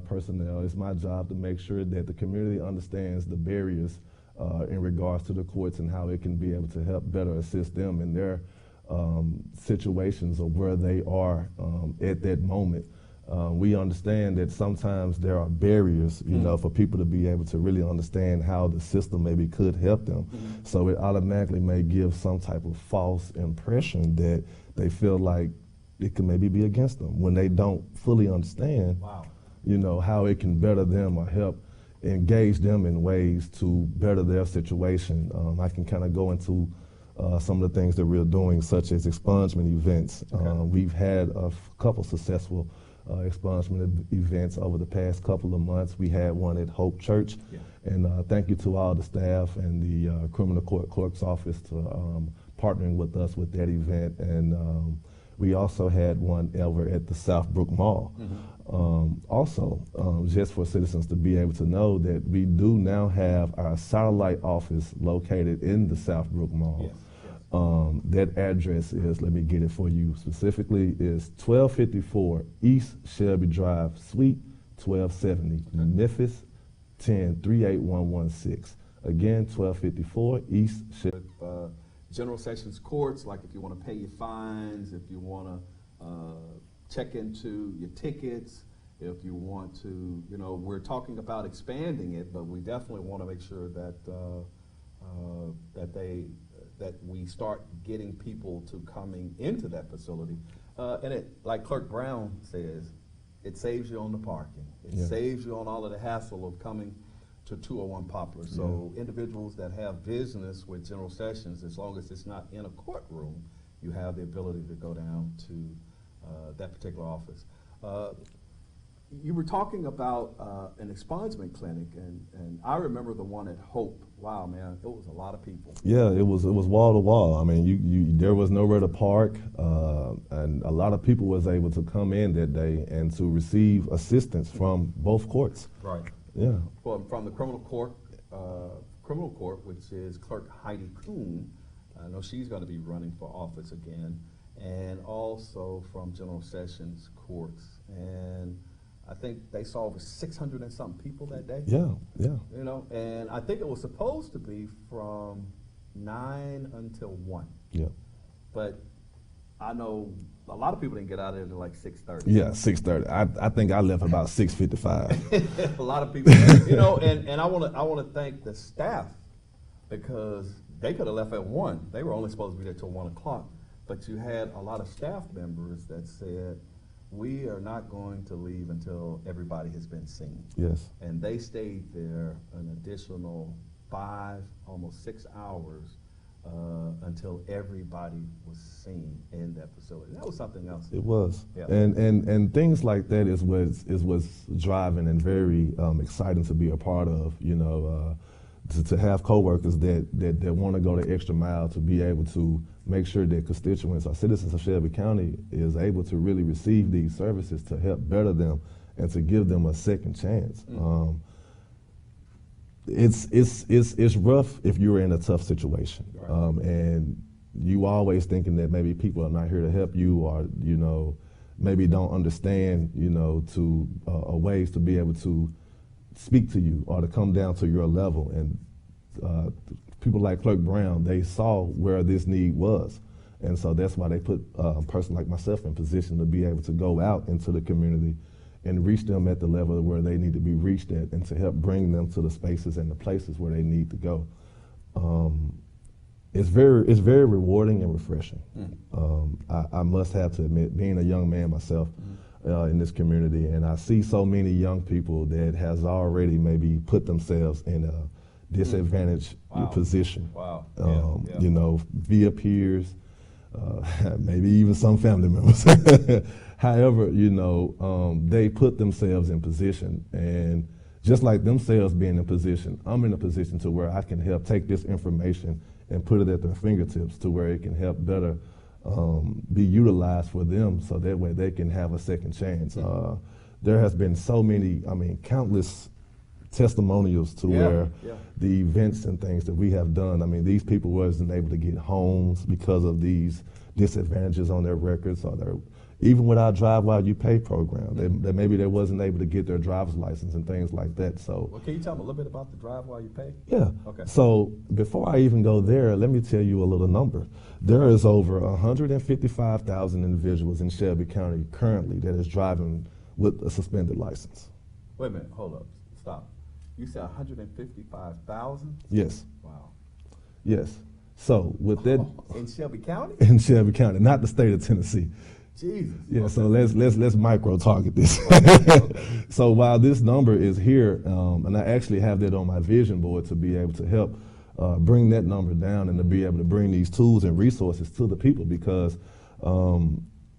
personnel. It's my job to make sure that the community understands the barriers in regards to the courts and how it can be able to help better assist them in their situations of where they are at that moment. We understand that sometimes there are barriers, you know, for people to be able to really understand how the system maybe could help them. So it automatically may give some type of false impression that they feel like it could maybe be against them when they don't fully understand, you know, how it can better them or help engage them in ways to better their situation. I can kind of go into some of the things that we're doing, such as expungement events. We've had a couple successful expungement events over the past couple of months. We had one at Hope Church, and thank you to all the staff and the criminal court clerk's office to partnering with us with that event. And we also had one over at the Southbrook Mall. Just for citizens to be able to know that we do now have our satellite office located in the Southbrook Mall. That address is, let me get it for you specifically, is 1254 East Shelby Drive, Suite 1270, Memphis 1038116. Again, 1254 East Shelby. General Sessions courts, like if you want to pay your fines, if you want to check into your tickets, if you want to, you know, we're talking about expanding it, but we definitely want to make sure that that we start getting people to coming into that facility. And it, like Clerk Brown says, it saves you on the parking. It saves you on all of the hassle of coming to 201 Poplar. So individuals that have business with General Sessions, as long as it's not in a courtroom, you have the ability to go down to that particular office. You were talking about an expungement clinic, and I remember the one at Hope. Wow, man, it was a lot of people. Yeah, it was wall to wall. I mean, there was nowhere to park, and a lot of people was able to come in that day and to receive assistance from both courts. Right. Yeah. Well, from the criminal court, which is Clerk Heidi Kuhn. I know she's going to be running for office again, and also from General Sessions courts. And I think they saw over 600 and something people that day. Yeah, yeah. You know, and I think it was supposed to be from 9 until 1. Yeah. But I know a lot of people didn't get out of there until like 6:30. Yeah, 6:30. I think I left about 6:55. A lot of people, you know, and I want to thank the staff, because they could have left at 1. They were only supposed to be there till 1 o'clock. But you had a lot of staff members that said, we are not going to leave until everybody has been seen. Yes. And they stayed there an additional 5, almost 6 hours until everybody was seen in that facility. That was something else. It was. Yeah. And things like that is what's driving and very exciting to be a part of, you know, to have coworkers that want to go the extra mile to be able to make sure that constituents or citizens of Shelby County is able to really receive these services to help better them and to give them a second chance. It's rough if you're in a tough situation, and you always thinking that maybe people are not here to help you, or you know, maybe don't understand, you know, to ways to be able to speak to you or to come down to your level. And people like Clerk Brown, they saw where this need was, and so that's why they put a person like myself in position to be able to go out into the community and reach them at the level where they need to be reached at, and to help bring them to the spaces and the places where they need to go. It's very rewarding and refreshing. I must have to admit, being a young man myself in this community, and I see so many young people that has already maybe put themselves in a disadvantaged position. Wow. You know, via peers, maybe even some family members. However, you know, they put themselves in position, and just like themselves being in position, I'm in a position to where I can help take this information and put it at their fingertips to where it can help better be utilized for them, so that way they can have a second chance. There has been so many, I mean, countless testimonials to where the events and things that we have done, I mean, these people wasn't able to get homes because of these disadvantages on their records, or their, even with our Drive While You Pay program, that maybe they wasn't able to get their driver's license and things like that. So, well, can you tell me a little bit about the Drive While You Pay? Yeah. Okay. So before I even go there, let me tell you a little number. There is over 155,000 individuals in Shelby County currently that is driving with a suspended license. Wait a minute, hold up, stop. You said 155,000? Yes. Wow. Yes. So with that, in Shelby County? in Shelby County, not the state of Tennessee. Jesus. Yeah, so let's micro target this. So while this number is here, and I actually have that on my vision board to be able to help bring that number down and to be able to bring these tools and resources to the people, because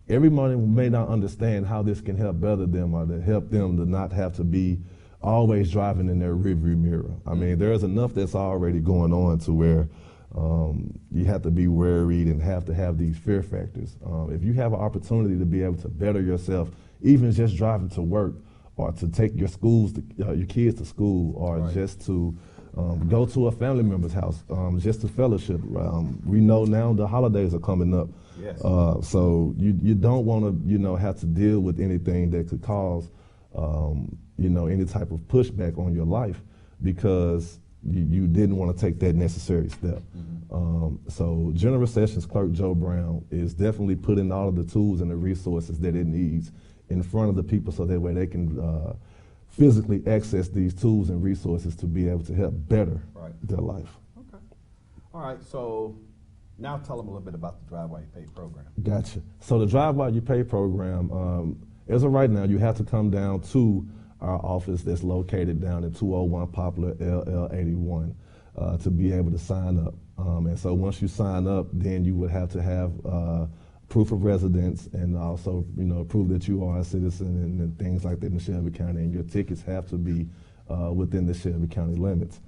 everybody may not understand how this can help better them or to help them to not have to be always driving in their rearview mirror. I mean, there's enough that's already going on to where you have to be worried and have to have these fear factors. If you have an opportunity to be able to better yourself, even just driving to work or to take your your kids to school, or just to go to a family member's house, just to fellowship. We know now the holidays are coming up. Yes. So you don't want to, have to deal with anything that could cause, any type of pushback on your life, because you didn't want to take that necessary step. So General Sessions Clerk Joe Brown is definitely putting all of the tools and the resources that it needs in front of the people, so that way they can physically access these tools and resources to be able to help better their life. Okay. All right, so now tell them a little bit about the Drive While You Pay program. Gotcha. So the Drive While You Pay program, as of right now, you have to come down to our office that's located down at 201 Poplar LL 81 to be able to sign up. And so once you sign up, then you would have to have proof of residence, and also, prove that you are a citizen and things like that in Shelby County, and your tickets have to be within the Shelby County limits.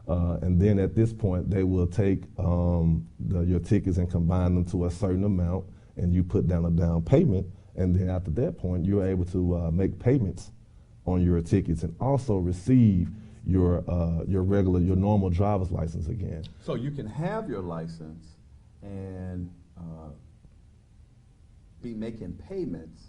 And then at this point, they will take your tickets and combine them to a certain amount, and you put down a down payment, and then after that point, you're able to make payments on your tickets and also receive your normal driver's license again. So you can have your license and be making payments,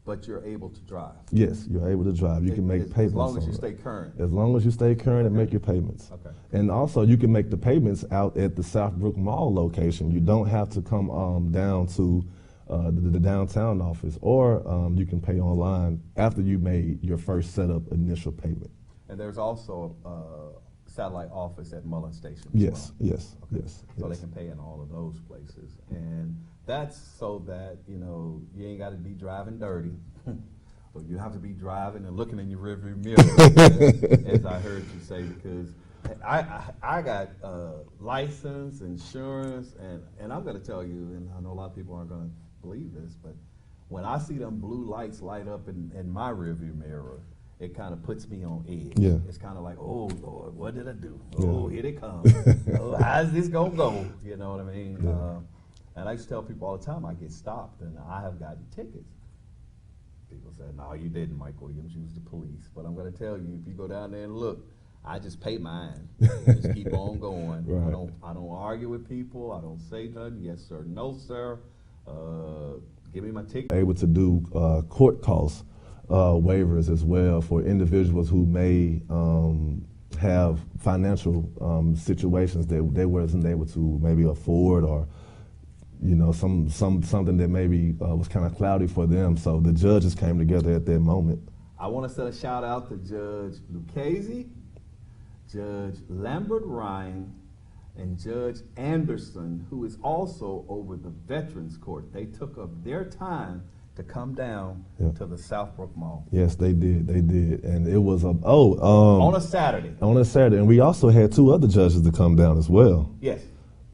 but you're able to drive. Yes, you're able to drive. You can make payments. As long as you stay current. As long as you stay current and make your payments. Okay. And also, you can make the payments out at the Southbrook Mall location. You don't have to come down to the downtown office, or you can pay online after you made your first setup initial payment. And there's also a satellite office at Mullen Station. Yes, well. yes, Okay. yes. So yes. they can pay in all of those places. And that's so that, you ain't got to be driving dirty. Or you have to be driving and looking in your rearview mirror, as I heard you say, because I got license, insurance, and I'm going to tell you, and I know a lot of people aren't going to believe this, but when I see them blue lights light up in my rearview mirror, it kind of puts me on edge. Yeah. It's kind of like, oh Lord, what did I do? Yeah. Oh, here it comes. Oh, how's this gonna go? You know what I mean? Yeah. And I used to tell people all the time, I get stopped, and I have gotten tickets. People say, no, you didn't, Mike Williams, you was the police. But I'm gonna tell you, if you go down there and look, I just pay mine. Just keep on going. Right. I don't argue with people. I don't say nothing. Yes sir, no sir. Give me my ticket. Able to do court costs waivers as well for individuals who may have financial situations that they wasn't able to maybe afford, or something that maybe was kind of cloudy for them. So the judges came together at that moment. I want to send a shout out to Judge Lucchese, Judge Lambert Ryan, and Judge Anderson, who is also over the Veterans Court. They took up their time to come down to the Southbrook Mall. Yes, they did, and it was on a Saturday. On a Saturday, and we also had two other judges to come down as well. Yes.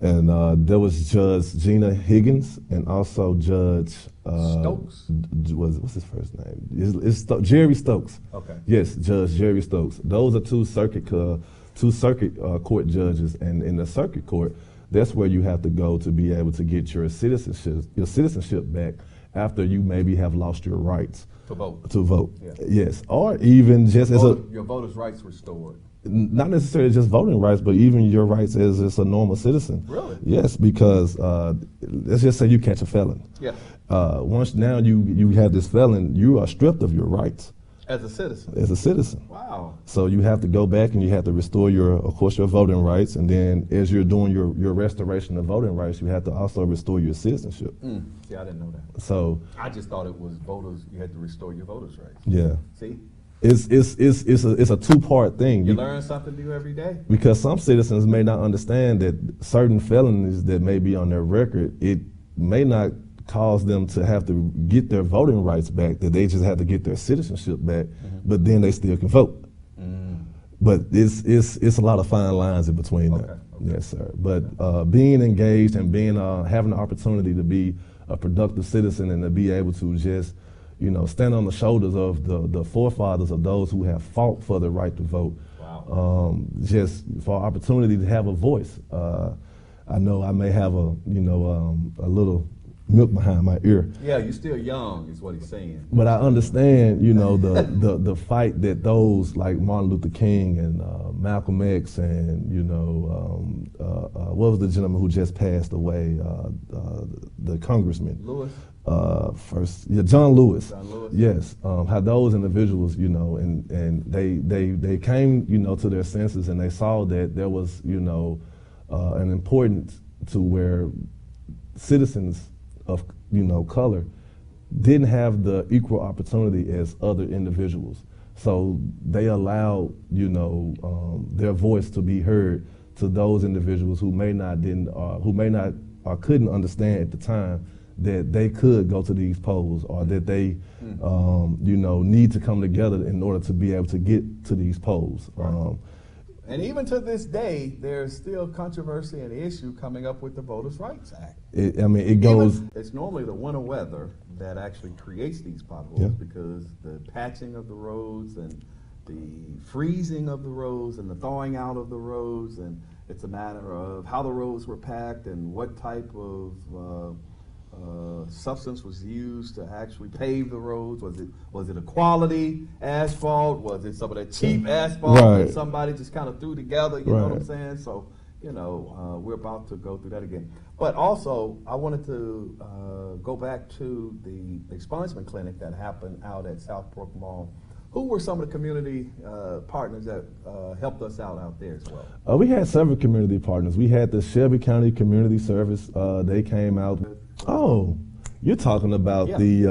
And there was Judge Gina Higgins and also Judge Stokes. What's his first name? It's Jerry Stokes. Okay. Yes, Judge Jerry Stokes. Those are two circuit court judges, and in the circuit court, that's where you have to go to be able to get your citizenship back after you maybe have lost your rights To vote. to vote. Yeah. Yes, or even just Your voters' rights restored. not necessarily just voting rights, but even your rights as just a normal citizen. Really? Yes, because let's just say you catch a felon. Yeah. Once now you have this felon, you are stripped of your rights As a citizen. as a citizen. Wow. So you have to go back and you have to restore your voting rights, and then as you're doing your restoration of voting rights, you have to also restore your citizenship. See, I didn't know that. So I just thought it was voters. You had to restore your voters' rights. yeah, See, it's a two-part thing. you learn something new every day. Because some citizens may not understand that certain felonies that may be on their record, it may not caused them to have to get their voting rights back, that they just had to get their citizenship back, but then they still can vote. But it's a lot of fine lines in between that. Yes, sir. But being engaged and being having the opportunity to be a productive citizen and to be able to just, you know, stand on the shoulders of the forefathers of those who have fought for the right to vote. Wow. Just for opportunity to have a voice. I know I may have a little milk behind my ear. Yeah, you're still young, is what he's saying. But I understand, you know, the fight that those like Martin Luther King and Malcolm X and, you know, what was the gentleman who just passed away, the congressman? Lewis? John Lewis. John Lewis. Yes, how those individuals, you know, and they came, you know, to their senses and they saw that there was, you know, an importance to where citizens of, you know, color didn't have the equal opportunity as other individuals. So they allowed, you know, their voice to be heard to those individuals who may not or couldn't understand at the time that they could go to these polls, or that they, you know, need to come together in order to be able to get to these polls. Right. And even to this day, there's still controversy and issue coming up with the Voters' Rights Act. It goes. It's normally the winter weather that actually creates these potholes, because the patching of the roads and the freezing of the roads and the thawing out of the roads, and it's a matter of how the roads were packed and what type of substance was used to actually pave the roads. Was it a quality asphalt? Was it some of that cheap asphalt that somebody just kind of threw together? You know what I'm saying? So, you know, we're about to go through that again. But also, I wanted to go back to the expungement clinic that happened out at Southbrook Mall. Who were some of the community partners that helped us out there as well? We had several community partners. We had the Shelby County Community Service. They came out. Oh, you're talking about the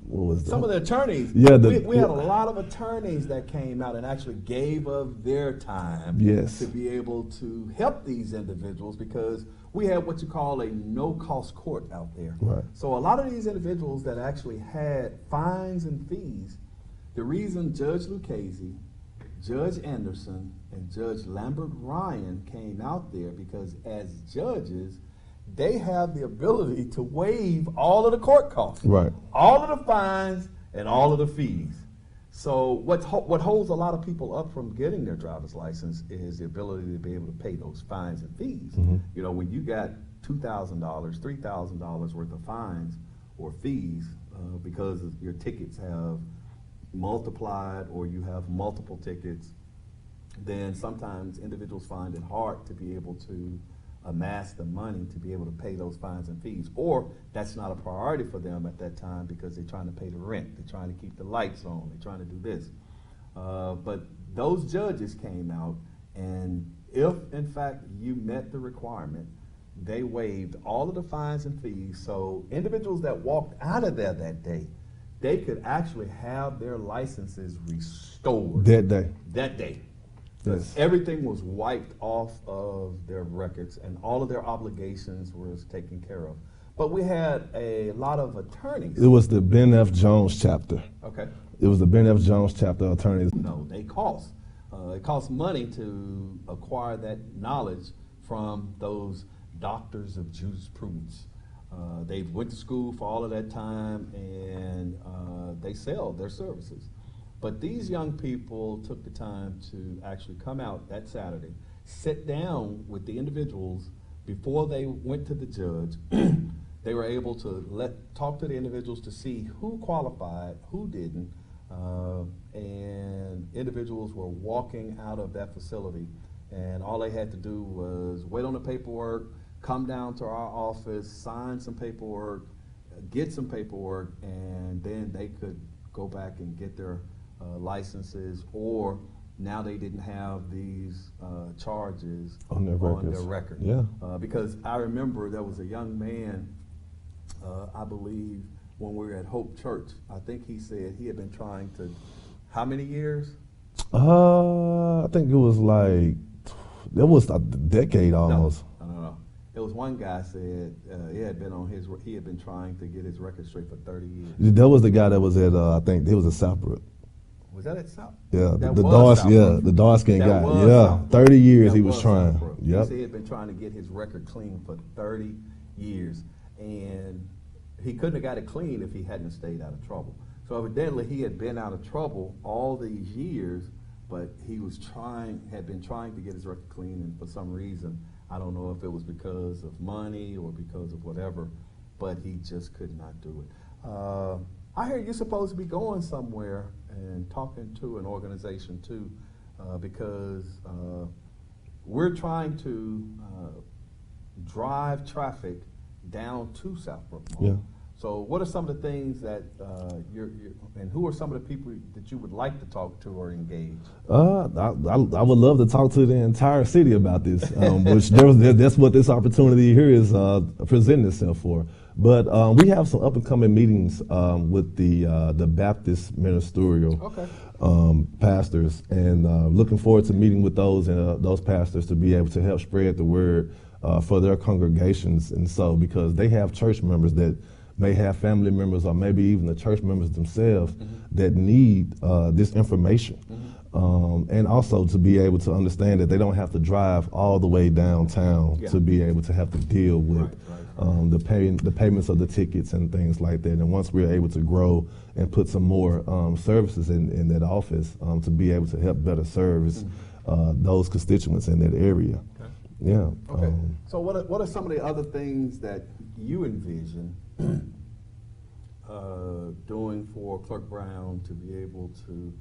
what was some of the attorneys. Yeah, we had a lot of attorneys that came out and actually gave of their time to be able to help these individuals, because we had what you call a no-cost court out there. Right. So a lot of these individuals that actually had fines and fees, the reason Judge Lucchese, Judge Anderson, and Judge Lambert Ryan came out there, because as judges, they have the ability to waive all of the court costs, all of the fines and all of the fees. So what holds a lot of people up from getting their driver's license is the ability to be able to pay those fines and fees. You know, when you got $2,000, $3,000 worth of fines or fees because your tickets have multiplied or you have multiple tickets, then sometimes individuals find it hard to be able to amass the money to be able to pay those fines and fees, or that's not a priority for them at that time because they're trying to pay the rent, they're trying to keep the lights on, they're trying to do this. But those judges came out, and if in fact you met the requirement, they waived all of the fines and fees, so individuals that walked out of there that day, they could actually have their licenses restored. That day. That day. Yes. Everything was wiped off of their records and all of their obligations was taken care of. But we had a lot of attorneys. It was the Ben F. Jones chapter. Okay. It was the Ben F. Jones chapter attorneys. No, they cost. It costs money to acquire that knowledge from those doctors of jurisprudence. They went to school for all of that time, and they sell their services. But these young people took the time to actually come out that Saturday, sit down with the individuals before they went to the judge. They were able to talk to the individuals to see who qualified, who didn't, and individuals were walking out of that facility, and all they had to do was wait on the paperwork, come down to our office, sign some paperwork, get some paperwork, and then they could go back and get their licenses, or now they didn't have these charges on their record. Yeah. Because I remember there was a young man, I believe, when we were at Hope Church. I think he said he had been trying to, how many years? I think it was like, it was a decade almost. No. There was one guy said he had been trying to get his record straight for 30 years. That was the guy that was at I think it was at Southbrook. Was that at South? Yeah, That the was the dark skinned That guy. was Yeah, Southbrook. 30 years That he was trying. Southbrook. Yep. He said he had been trying to get his record clean for 30 years, and he couldn't have got it clean if he hadn't stayed out of trouble. So evidently he had been out of trouble all these years, but he had been trying to get his record clean, and for some reason, I don't know if it was because of money or because of whatever, but he just could not do it. I hear you're supposed to be going somewhere and talking to an organization too, because we're trying to drive traffic down to Southbrook Mall. Yeah. So what are some of the things that and who are some of the people that you would like to talk to or engage? I would love to talk to the entire city about this, which that's what this opportunity here is presenting itself for. But we have some up and coming meetings with the Baptist ministerial pastors, and looking forward to meeting with those pastors to be able to help spread the word for their congregations, and so because they have church members that may have family members or maybe even the church members themselves that need this information. And also to be able to understand that they don't have to drive all the way downtown to be able to have to deal with the payments of the tickets and things like that. And once we're able to grow and put some more services in that office to be able to help better service those constituents in that area. Yeah. Okay. So what are some of the other things that you envision doing for Clerk Brown to be able to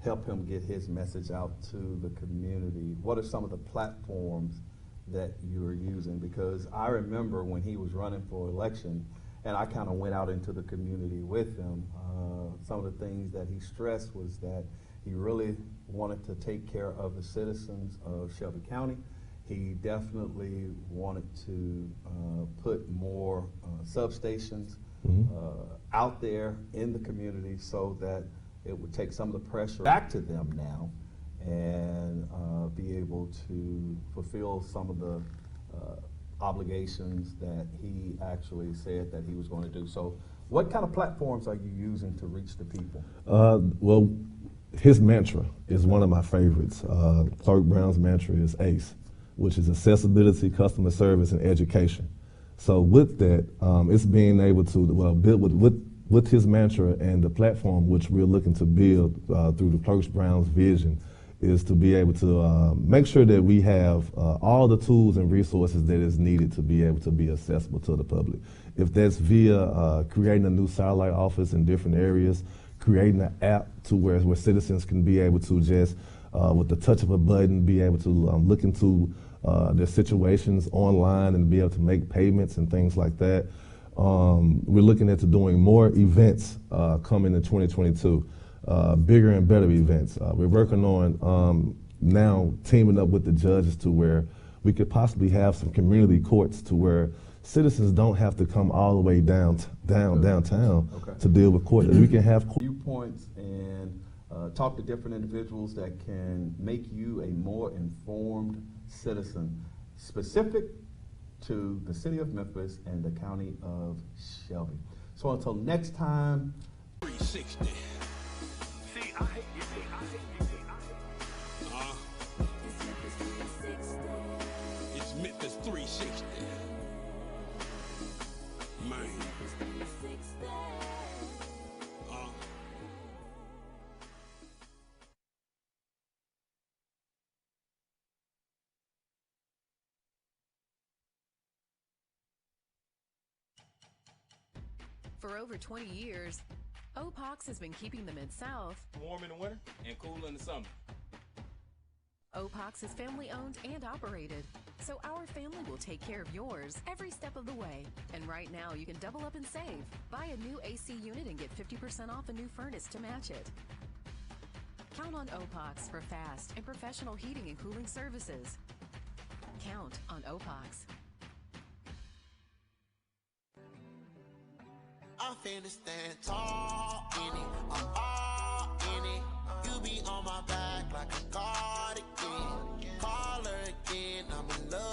help him get his message out to the community? What are some of the platforms that you're using? Because I remember when he was running for election, and I kind of went out into the community with him, some of the things that he stressed was that he really wanted to take care of the citizens of Shelby County. He definitely wanted to put more substations out there in the community so that it would take some of the pressure back to them now and be able to fulfill some of the obligations that he actually said that he was going to do. So what kind of platforms are you using to reach the people? Well, his mantra is one of my favorites. Clerk Brown's mantra is ACE, which is accessibility, customer service, and education. So with that, it's being able to build with his mantra and the platform which we're looking to build through the Clerk Brown's vision is to be able to make sure that we have all the tools and resources that is needed to be able to be accessible to the public. If that's via creating a new satellite office in different areas, creating an app to where citizens can be able to just with the touch of a button, be able to look into their situations online and be able to make payments and things like that. We're looking at doing more events coming in 2022, bigger and better events. We're working on now teaming up with the judges to where we could possibly have some community courts to where citizens don't have to come all the way downtown to deal with court. We can have viewpoints and talk to different individuals that can make you a more informed citizen, specific to the city of Memphis and the county of Shelby. So until next time. 360. See, I hate you. It's Memphis 360. Man. For over 20 years, OPOX has been keeping the Mid-South Warm in the winter and cool in the summer. OPOX is family-owned and operated, so our family will take care of yours every step of the way. And right now, you can double up and save. Buy a new AC unit and get 50% off a new furnace to match it. Count on OPOX for fast and professional heating and cooling services. Count on OPOX. I'm finna stand tall in it, I'm all in it. You be on my back like a guard.